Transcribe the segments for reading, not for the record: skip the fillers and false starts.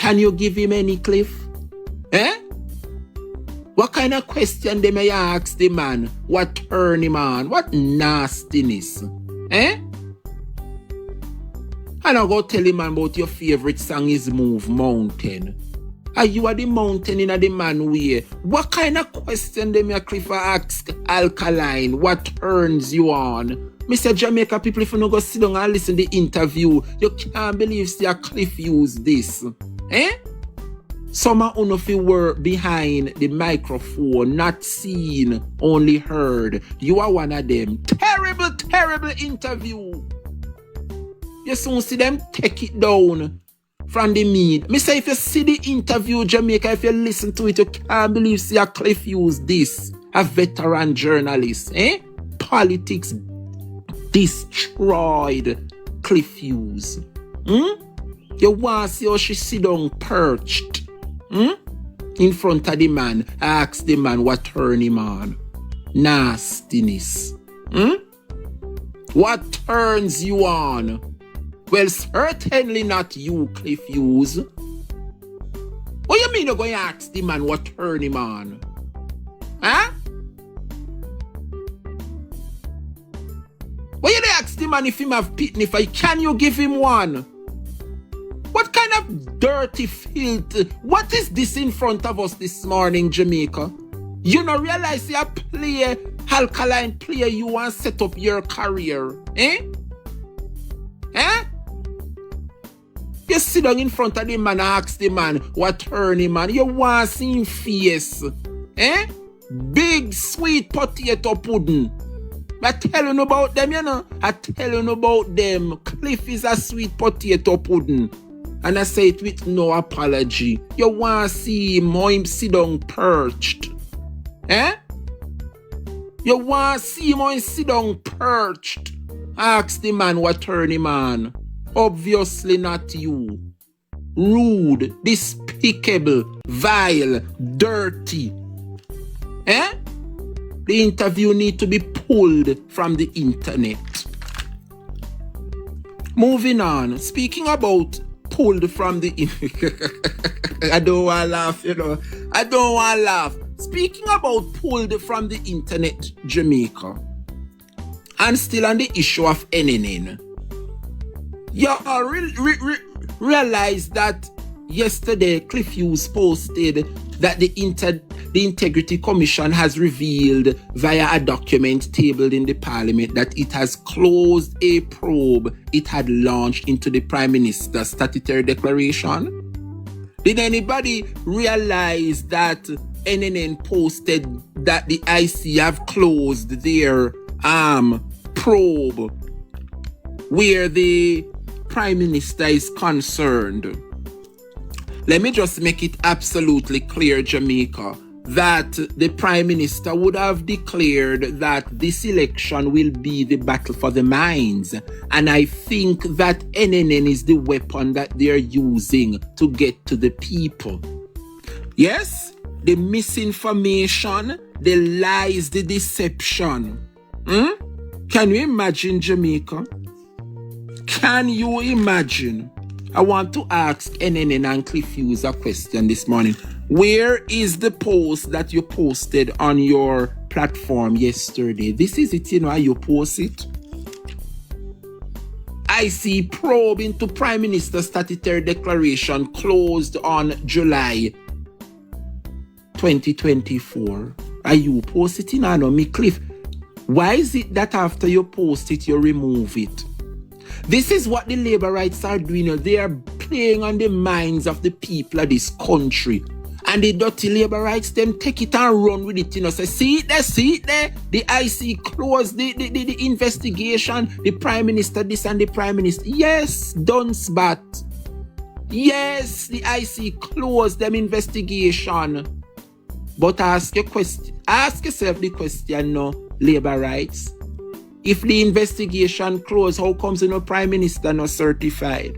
Can you give him any, Cliff? Eh? What kind of question they may ask the man? What turn him on? What nastiness? Eh? And I go tell him man about your favorite song is Move Mountain. And you are the mountain in the man way. What kind of question they may Cliff ask Alkaline? What turns you on? Mr. Jamaica people, if you don't go sit down and listen to the interview, you can't believe see a Cliff use this. Eh? Some of you were behind the microphone, not seen, only heard. You are one of them. Terrible, terrible interview. You soon see them take it down from the media. Me say if you see the interview, Jamaica, if you listen to it, you can't believe see a Cliff use this. A veteran journalist. Politics destroyed Cliff Hughes. You want to see how she sit down perched in front of the man, ask the man what turn him on. Nastiness. What turns you on? Well, certainly not you, Cliff Hughes. What you mean you're going to ask the man what turn him on? Huh? What you ask the man if him have pitney for? Can you give him one? What kind of dirty filth? What is this in front of us this morning, Jamaica? You don't realize you play Alkaline player you want to set up your career. Eh? You sit down in front of the man and ask the man what turn him on. You want to see him face. Big sweet potato pudding. I tell you about them, you know. I tell you about them. Cliff is a sweet potato pudding. And I say it with no apology. You want to see him, how him sit down perched. You want to see him, how him sit down perched. Ask the man what turn him on. Obviously not you. Rude, despicable, vile, dirty. The interview need to be pulled from the internet. Moving on. Speaking about pulled from the internet. I don't want to laugh, you know. I don't want to laugh. Speaking about pulled from the internet, Jamaica. And still on the issue of NNN. You realize that yesterday Cliff Hughes posted that the Integrity Commission has revealed via a document tabled in the Parliament that it has closed a probe it had launched into the Prime Minister's statutory declaration. Did anybody realize that NNN posted that the IC have closed their probe where the Prime Minister is concerned? Let me just make it absolutely clear, Jamaica, that the Prime Minister would have declared that this election will be the battle for the minds. And I think that NNN is the weapon that they are using to get to the people. Yes, the misinformation, the lies, the deception. Can you imagine, Jamaica? Can you imagine? I want to ask NNN and Cliff Hughes a question this morning. Where is the post that you posted on your platform yesterday? This is it, you know, how you post it. I see probe into Prime Minister's statutory declaration closed on July 2024. Are you post it in? I know me, Cliff. Why is it that after you post it, you remove it? This is what the labor rights are doing. They are playing on the minds of the people of this country. And the dirty labor rights, them take it and run with it. You know, say, see it there. The IC closed the investigation. The Prime Minister this and the Prime Minister. Yes, Dunsbat. Yes, the IC closed them investigation. But ask yourself the question, no, labor rights. If the investigation closed, how comes no Prime Minister not certified?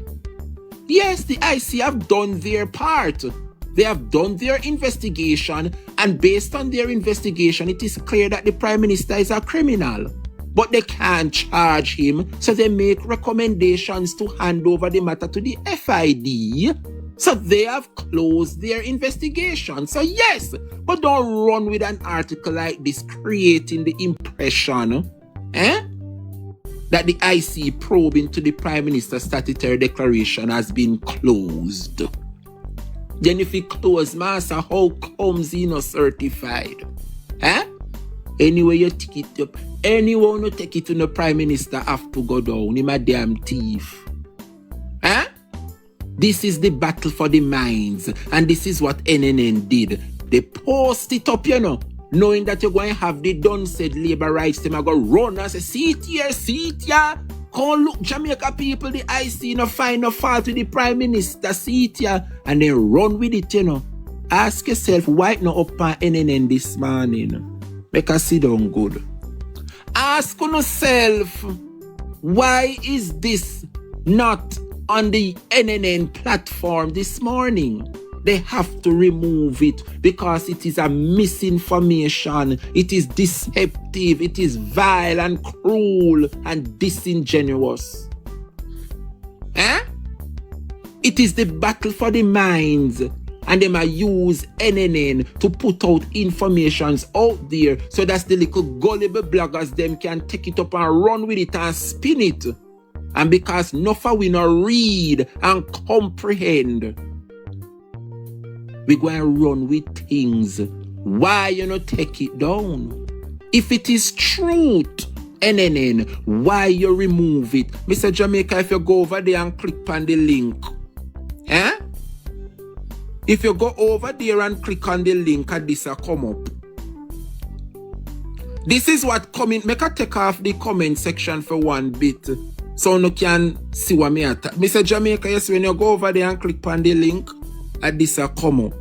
Yes, the IC have done their part. They have done their investigation, and based on their investigation, it is clear that the Prime Minister is a criminal. But they can't charge him, so they make recommendations to hand over the matter to the FID. So they have closed their investigation. So yes, but don't run with an article like this creating the impression that the IC probe into the Prime Minister's statutory declaration has been closed. Then if it closed, master, how comes he not certified? Anyway you take it up, anyone who take it to the Prime Minister have to go down. Him a damn thief. This is the battle for the minds, and this is what NNN did. They post it up, knowing that you're going to have the done said labor rights. Them are going to run and say, see it here. Come look, Jamaica people, the IC, find no fault with the Prime Minister, see it here. And then run with it, Ask yourself, why not up on NNN this morning? Make us sit down good. Ask yourself, why is this not on the NNN platform this morning? They have to remove it because it is a misinformation. It is deceptive. It is vile and cruel and disingenuous. It is the battle for the minds. And they might use NNN to put out informations out there so that the little gullible bloggers them can take it up and run with it and spin it. And because nothing we not read and comprehend, we go and run with things. Why you not take it down? If it is truth, NNN, why you remove it? Mr. Jamaica, if you go over there and click on the link, if you go over there and click on the link, this will come up. This is what comment. Make a take off the comment section for one bit, so you can see what me at. Mr. Jamaica, yes, when you go over there and click on the link, this will come up.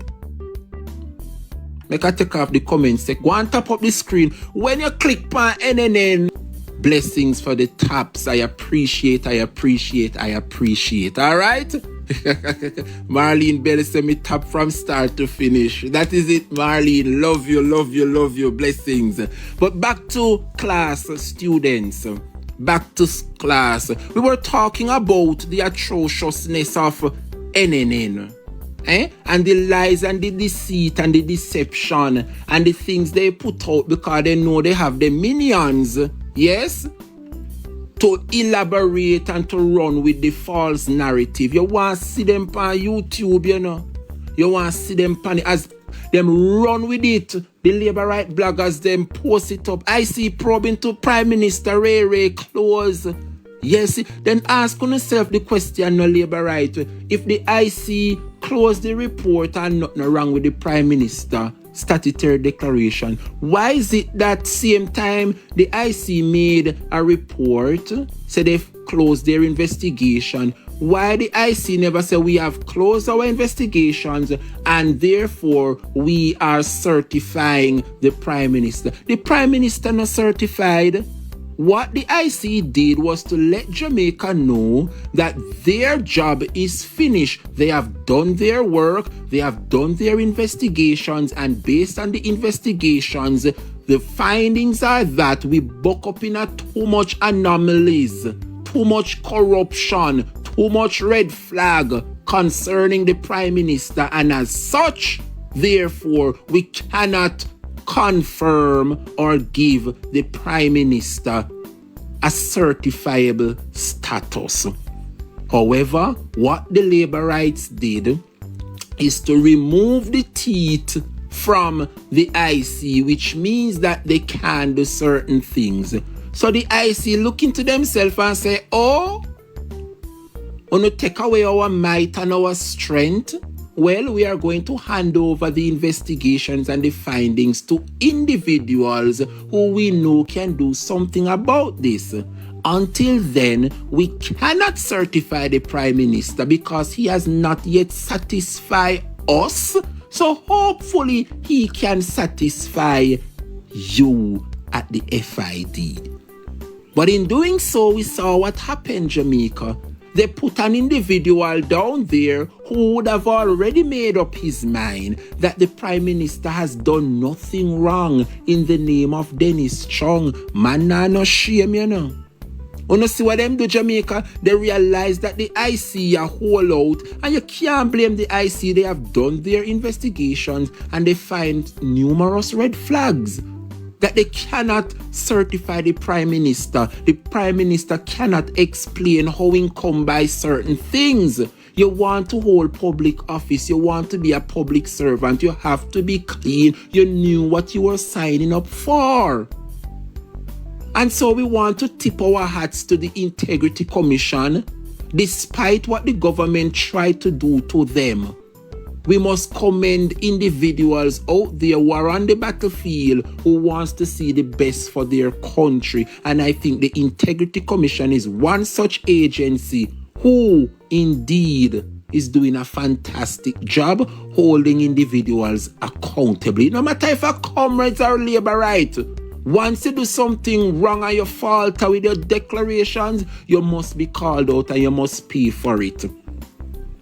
Make a take off the comment section. Go and tap up the screen. When you click on NNN, blessings for the taps. I appreciate. All right? Marlene Bell said me tap from start to finish. That is it, Marlene. Love you. Blessings. But back to class, students. Back to class. We were talking about the atrociousness of NNN. And the lies and the deceit and the deception and the things they put out because they know they have the minions. Yes? To elaborate and to run with the false narrative. You want to see them on YouTube, You want to see them on as them run with it. The labor right bloggers, them post it up. I see probing to Prime Minister Ray close. Yes, then ask yourself the question, no labor right. If the IC close the report and nothing wrong with the Prime Minister statutory declaration, why is it that same time the IC made a report, said they've closed their investigation, why the IC never said we have closed our investigations and therefore we are certifying the Prime Minister? The Prime Minister not certified. What the IC did was to let Jamaica know that their job is finished. They have done their work, they have done their investigations, and based on the investigations, the findings are that we buck up in too much anomalies, too much corruption, too much red flag concerning the Prime Minister, and as such, therefore, we cannot confirm or give the Prime Minister a certifiable status. However, what the labor rights did is to remove the teeth from the IC, which means that they can do certain things. So the IC look into themselves and say, oh, want to take away our might and our strength? Well, we are going to hand over the investigations and the findings to individuals who we know can do something about this. Until then, we cannot certify the Prime Minister because he has not yet satisfied us. So hopefully he can satisfy you at the FID. But in doing so, we saw what happened, Jamaica. They put an individual down there who would have already made up his mind that the Prime Minister has done nothing wrong in the name of Dennis Chung. Man, nah, no shame, When you see what them do, Jamaica, they realize that the IC are whole out, and you can't blame the IC. They have done their investigations and they find numerous red flags that they cannot certify the Prime Minister. The Prime Minister cannot explain how he come by certain things. You want to hold public office, you want to be a public servant, you have to be clean. You knew what you were signing up for. And so we want to tip our hats to the Integrity Commission, despite what the government tried to do to them. We must commend individuals out there who are on the battlefield who wants to see the best for their country. And I think the Integrity Commission is one such agency who indeed is doing a fantastic job holding individuals accountable. No matter if a comrades or labor right. Once you do something wrong and you falter with your declarations, you must be called out and you must pay for it.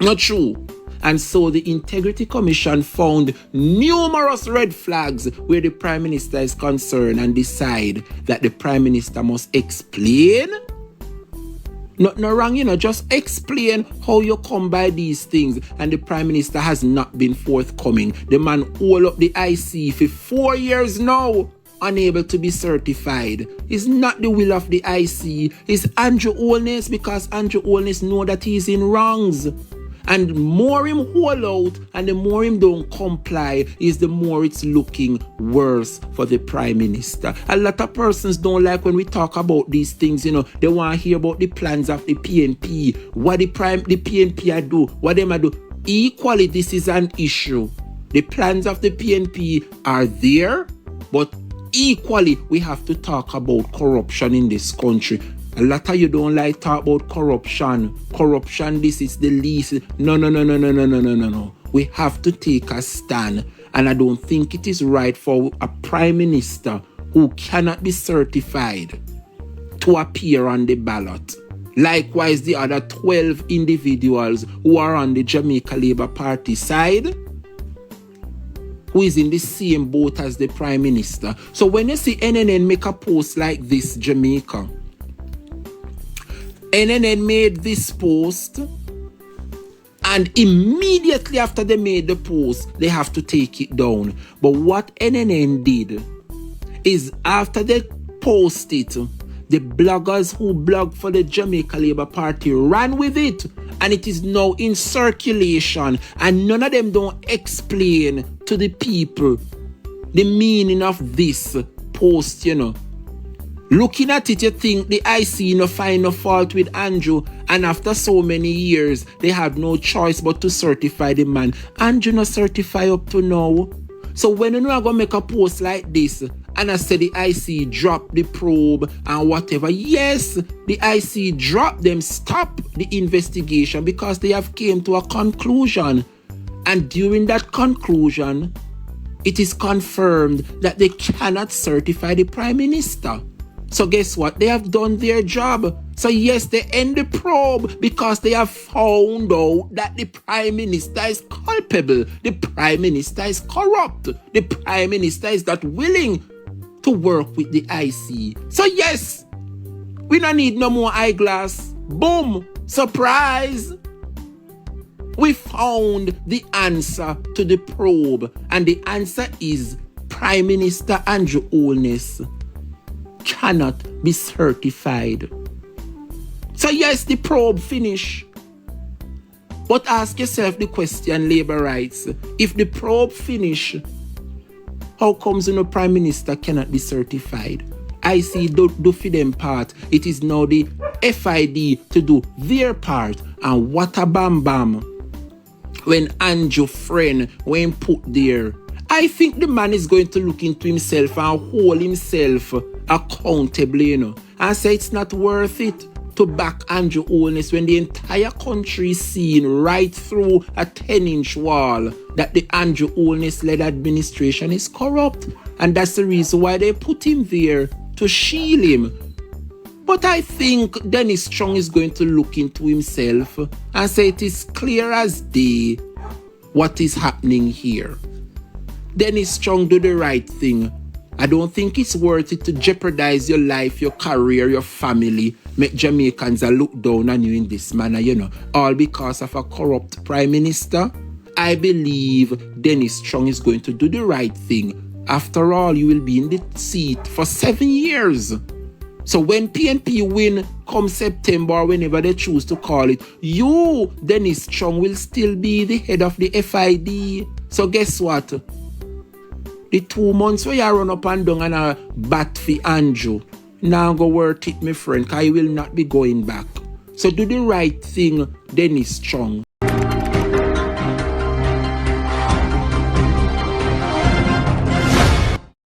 Not true. And so the Integrity Commission found numerous red flags where the Prime Minister is concerned and decide that the Prime Minister must explain. Not no wrong, just explain how you come by these things. And the Prime Minister has not been forthcoming. The man hold up the IC for 4 years now, unable to be certified. It's not the will of the IC. It's ANJU Holness, because ANJU Holness know that he's in wrongs. And more him hold out and the more him don't comply is the more it's looking worse for the Prime Minister. A lot of persons don't like when we talk about these things, They want to hear about the plans of the PNP, what the PNP are do, what them are do. Equally, this is an issue. The plans of the PNP are there, but equally, we have to talk about corruption in this country. A lot of you don't like talk about corruption. Corruption, this is the least. No. We have to take a stand. And I don't think it is right for a Prime Minister who cannot be certified to appear on the ballot. Likewise, the other 12 individuals who are on the Jamaica Labour Party side, who is in the same boat as the Prime Minister. So when you see NNN make a post like this, Jamaica, NNN made this post, and immediately after they made the post, they have to take it down. But what NNN did is after they post it, the bloggers who blog for the Jamaica Labour Party ran with it, and it is now in circulation, and none of them don't explain to the people the meaning of this post, Looking at it, you think the IC find no fault with ANJU, and after so many years, they have no choice but to certify the man. ANJU no certify up to now. So when you are going to make a post like this, and I say the IC drop the probe and whatever, yes, the IC drop them, stop the investigation because they have came to a conclusion. And during that conclusion, it is confirmed that they cannot certify the Prime Minister. So guess what? They have done their job. So yes, they end the probe because they have found out that the Prime Minister is culpable. The Prime Minister is corrupt. The Prime Minister is not willing to work with the IC. So yes, we don't need no more eyeglass. Boom! Surprise! We found the answer to the probe. And the answer is Prime Minister ANJU Holness cannot be certified. So yes, the probe finish. But ask yourself the question, Labour Rights. If the probe finish, how comes Prime Minister cannot be certified? I see do for them part. It is now the FID to do their part. And what a bam bam. When ANJU friend when put there, I think the man is going to look into himself and hold himself accountable, and say it's not worth it to back ANJU Holness when the entire country is seeing right through a 10-inch wall that the ANJU Holness-led administration is corrupt. And that's the reason why they put him there, to shield him. But I think Dennis Strong is going to look into himself and say it is clear as day what is happening here. Dennis Strong do the right thing. I don't think it's worth it to jeopardize your life, your career, your family, make Jamaicans a look down on you in this manner, you know, all because of a corrupt prime minister. I believe Dennis Strong is going to do the right thing. After all, you will be in the seat for 7 years. So when PNP win come September or whenever they choose to call it, you, Dennis Strong, will still be the head of the FID. So guess what? The 2 months where you run up and down and a bat for ANJU, now go worth it, my friend, because you will not be going back. So do the right thing, Dennis Strong.